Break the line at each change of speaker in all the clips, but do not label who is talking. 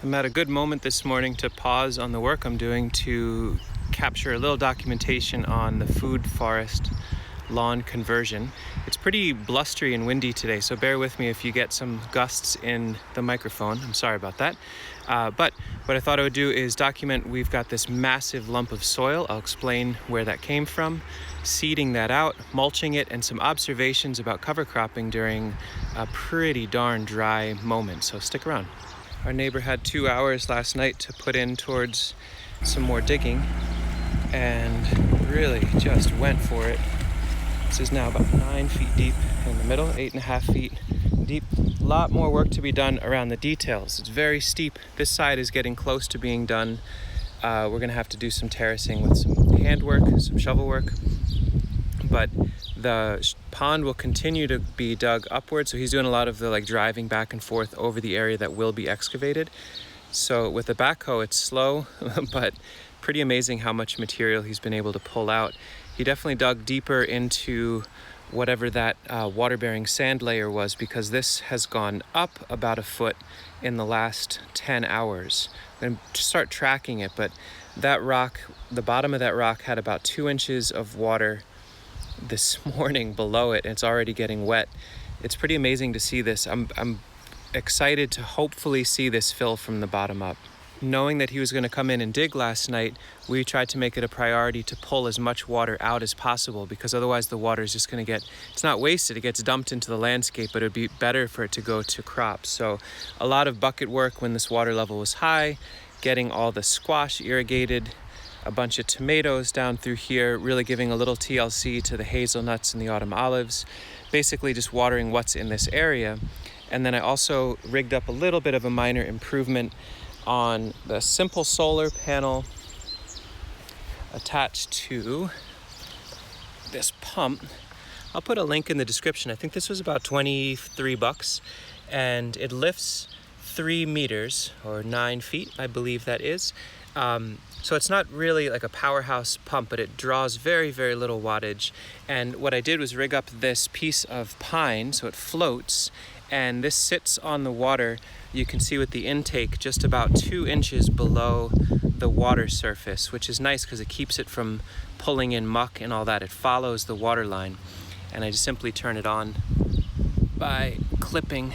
I'm at a good moment this morning to pause on the work I'm doing to capture a little documentation on the food forest lawn conversion. It's pretty blustery and windy today, so bear with me if you get some gusts in the microphone. I'm sorry about that. But what I thought I would do is document we've got this massive lump of soil. I'll explain where that came from, seeding that out, mulching it, and some observations about cover cropping during a pretty darn dry moment, so stick around. Our neighbor had 2 hours last night to put in towards some more digging and really just went for it. This is now about 9 feet deep in the middle, 8.5 feet deep. A lot more work to be done around the details. It's very steep. This side is getting close to being done. We're gonna have to do some terracing with some handwork, some shovel work. But the pond will continue to be dug upward, so he's doing a lot of the driving back and forth over the area that will be excavated. So with the backhoe it's slow, but pretty amazing how much material he's been able to pull out. He definitely dug deeper into whatever that water-bearing sand layer was, because this has gone up about a foot in the last 10 hours. I'm going to start tracking it, but that rock, the bottom of that rock had about 2 inches of water this morning below it, and it's already getting wet. It's pretty amazing to see this. I'm excited to hopefully see this fill from the bottom up. Knowing that he was going to come in and dig last night, we tried to make it a priority to pull as much water out as possible, because otherwise the water is just going to it's not wasted, it gets dumped into the landscape, but it would be better for it to go to crops. So a lot of bucket work when this water level was high, getting all the squash irrigated, a bunch of tomatoes down through here, really giving a little TLC to the hazelnuts and the autumn olives, basically just watering what's in this area. And then I also rigged up a little bit of a minor improvement on the simple solar panel attached to this pump. I'll put a link in the description. I think this was about $23, and it lifts 3 meters or 9 feet, I believe that is. So it's not really like a powerhouse pump, but it draws very, very little wattage. And what I did was rig up this piece of pine so it floats, and this sits on the water. You can see with the intake just about 2 inches below the water surface, which is nice because it keeps it from pulling in muck and all that. It follows the water line, and I just simply turn it on by clipping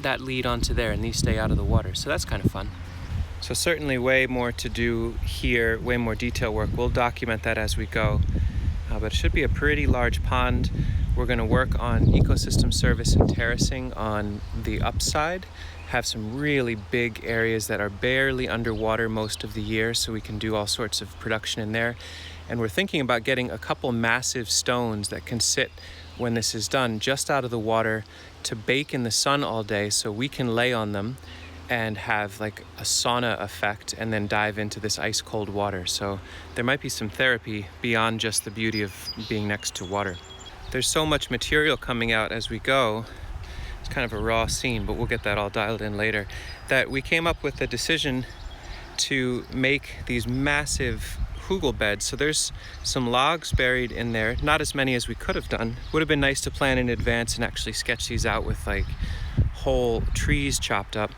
that lead onto there, and these stay out of the water. So that's kind of fun. So certainly way more to do here, way more detail work. We'll document that as we go, but it should be a pretty large pond. We're going to work on ecosystem service and terracing on the upside, have some really big areas that are barely underwater most of the year, so we can do all sorts of production in there. And we're thinking about getting a couple massive stones that can sit when this is done just out of the water to bake in the sun all day, so we can lay on them and have like a sauna effect and then dive into this ice cold water. So there might be some therapy beyond just the beauty of being next to water. There's so much material coming out as we go. It's kind of a raw scene, but we'll get that all dialed in later. That we came up with a decision to make these massive hugel beds. So there's some logs buried in there, not as many as we could have done. Would have been nice to plan in advance and actually sketch these out with like whole trees chopped up.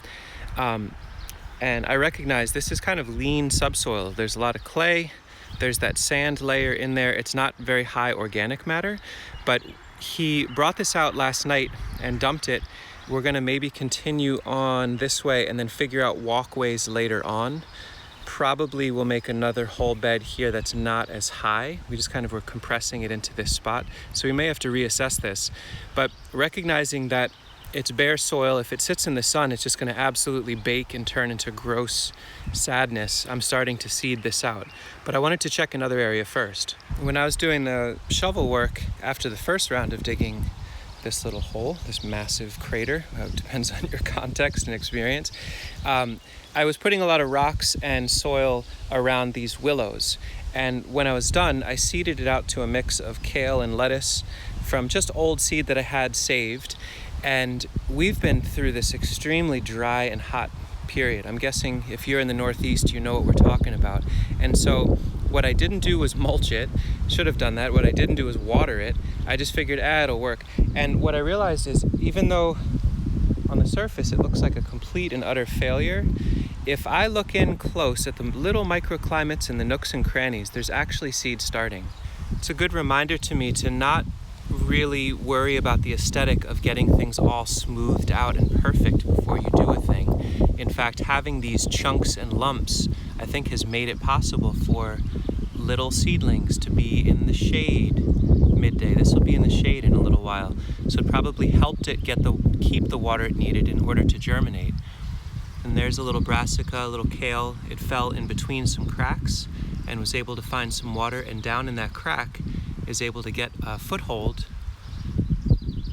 And I recognize this is kind of lean subsoil. There's a lot of clay, there's that sand layer in there. It's not very high organic matter, but he brought this out last night and dumped it. We're gonna maybe continue on this way and then figure out walkways later on. Probably we'll make another whole bed here that's not as high. We just kind of were compressing it into this spot. So we may have to reassess this, but recognizing that it's bare soil. If it sits in the sun, it's just going to absolutely bake and turn into gross sadness. I'm starting to seed this out. But I wanted to check another area first. When I was doing the shovel work after the first round of digging this little hole, this massive crater, depends on your context and experience, I was putting a lot of rocks and soil around these willows. And when I was done, I seeded it out to a mix of kale and lettuce from just old seed that I had saved. And we've been through this extremely dry and hot period. I'm guessing if you're in the Northeast, you know what we're talking about. And so what I didn't do was mulch it. Should have done that. What I didn't do was water it. I just figured, it'll work. And what I realized is even though on the surface, it looks like a complete and utter failure. If I look in close at the little microclimates and the nooks and crannies, there's actually seed starting. It's a good reminder to me to not really worry about the aesthetic of getting things all smoothed out and perfect before you do a thing. In fact, having these chunks and lumps, I think, has made it possible for little seedlings to be in the shade midday. This will be in the shade in a little while, so it probably helped it keep the water it needed in order to germinate. And there's a little brassica, a little kale. It fell in between some cracks and was able to find some water, and down in that crack is able to get a foothold.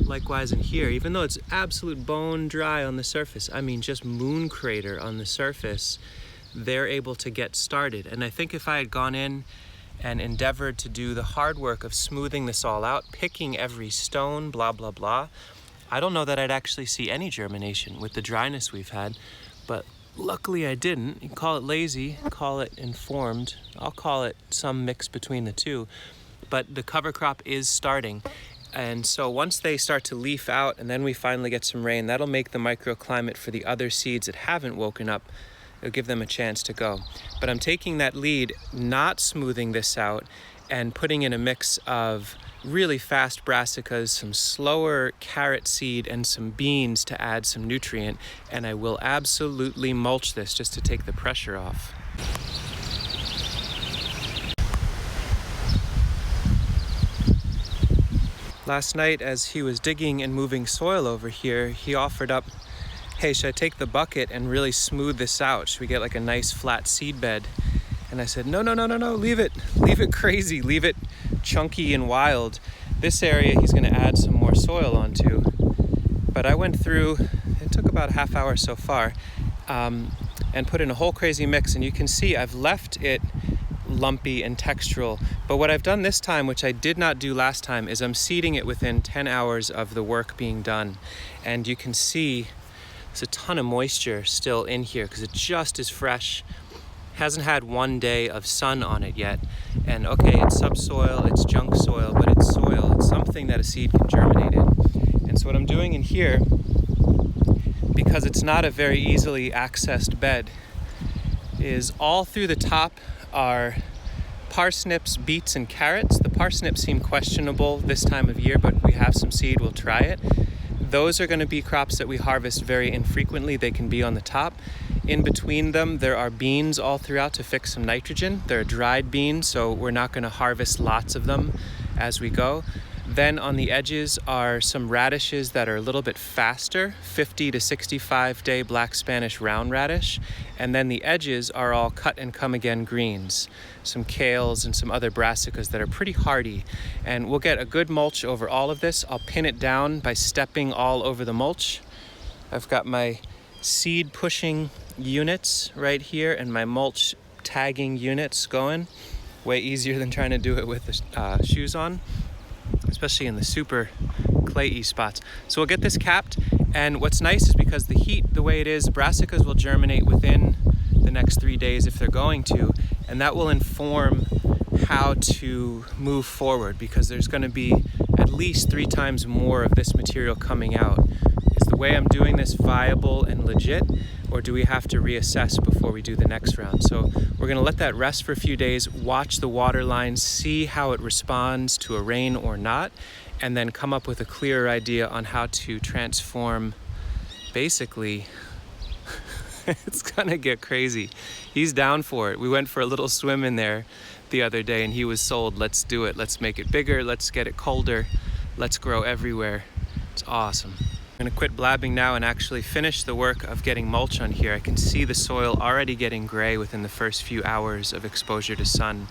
Likewise in here, even though it's absolute bone dry on the surface, I mean just moon crater on the surface, they're able to get started. And I think if I had gone in and endeavored to do the hard work of smoothing this all out, picking every stone, blah, blah, blah, I don't know that I'd actually see any germination with the dryness we've had. But luckily I didn't. You can call it lazy, call it informed. I'll call it some mix between the two. But the cover crop is starting. And so once they start to leaf out and then we finally get some rain, that'll make the microclimate for the other seeds that haven't woken up. It'll give them a chance to go. But I'm taking that lead, not smoothing this out, and putting in a mix of really fast brassicas, some slower carrot seed, and some beans to add some nutrient. And I will absolutely mulch this just to take the pressure off. Last night, as he was digging and moving soil over here, he offered up, hey, should I take the bucket and really smooth this out? Should we get like a nice flat seed bed? And I said, no, leave it crazy, leave it chunky and wild. This area he's gonna add some more soil onto. But I went through, it took about a half hour so far, and put in a whole crazy mix, and you can see I've left it lumpy and textural. But what I've done this time, which I did not do last time, is I'm seeding it within 10 hours of the work being done. And you can see there's a ton of moisture still in here because it just is fresh. Hasn't had one day of sun on it yet. And okay, it's subsoil, it's junk soil, but it's soil. It's something that a seed can germinate in. And so what I'm doing in here, because it's not a very easily accessed bed, is all through the top are parsnips, beets, and carrots. The parsnips seem questionable this time of year, but we have some seed, we'll try it. Those are going to be crops that we harvest very infrequently. They can be on the top. In between them, there are beans all throughout to fix some nitrogen. They're dried beans, so we're not going to harvest lots of them as we go. Then on the edges are some radishes that are a little bit faster, 50 to 65 day black Spanish round radish. And then the edges are all cut and come again greens, some kales and some other brassicas that are pretty hardy. And we'll get a good mulch over all of this. I'll pin it down by stepping all over the mulch. I've got my seed pushing units right here and my mulch tagging units going. Way easier than trying to do it with the shoes on, especially in the super clayey spots. So we'll get this capped, and what's nice is because the heat, the way it is, brassicas will germinate within the next 3 days if they're going to, and that will inform how to move forward, because there's going to be at least 3 times more of this material coming out. Is the way I'm doing this viable and legit, or do we have to reassess before we do the next round? So we're going to let that rest for a few days, watch the water line, see how it responds to a rain or not, and then come up with a clearer idea on how to transform. Basically, it's gonna get crazy. He's down for it. We went for a little swim in there the other day and he was sold. Let's do it. Let's make it bigger. Let's get it colder. Let's grow everywhere. It's awesome. I'm gonna quit blabbing now and actually finish the work of getting mulch on here. I can see the soil already getting gray within the first few hours of exposure to sun.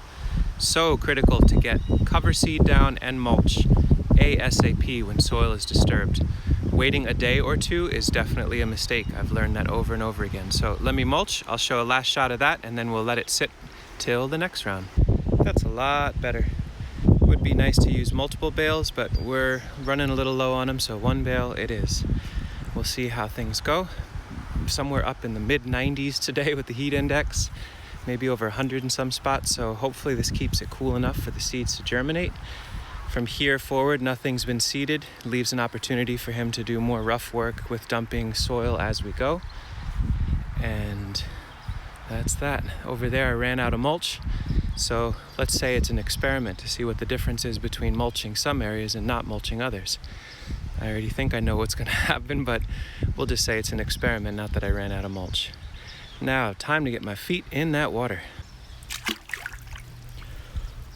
So critical to get cover seed down and mulch ASAP when soil is disturbed. Waiting a day or two is definitely a mistake. I've learned that over and over again. So let me mulch. I'll show a last shot of that and then we'll let it sit till the next round. That's a lot better. Would be nice to use multiple bales, but we're running a little low on them, so one bale it is. We'll see how things go. Somewhere up in the mid 90s today with the heat index, maybe over 100 in some spots, so hopefully this keeps it cool enough for the seeds to germinate. From here forward, nothing's been seeded. It leaves an opportunity for him to do more rough work with dumping soil as we go. And that's that. Over there, I ran out of mulch. So let's say it's an experiment to see what the difference is between mulching some areas and not mulching others. I already think I know what's going to happen, but we'll just say it's an experiment, not that I ran out of mulch. Now, time to get my feet in that water.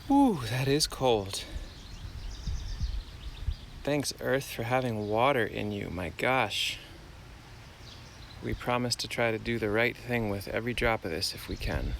Ooh, that is cold. Thanks, Earth, for having water in you. My gosh. We promise to try to do the right thing with every drop of this if we can.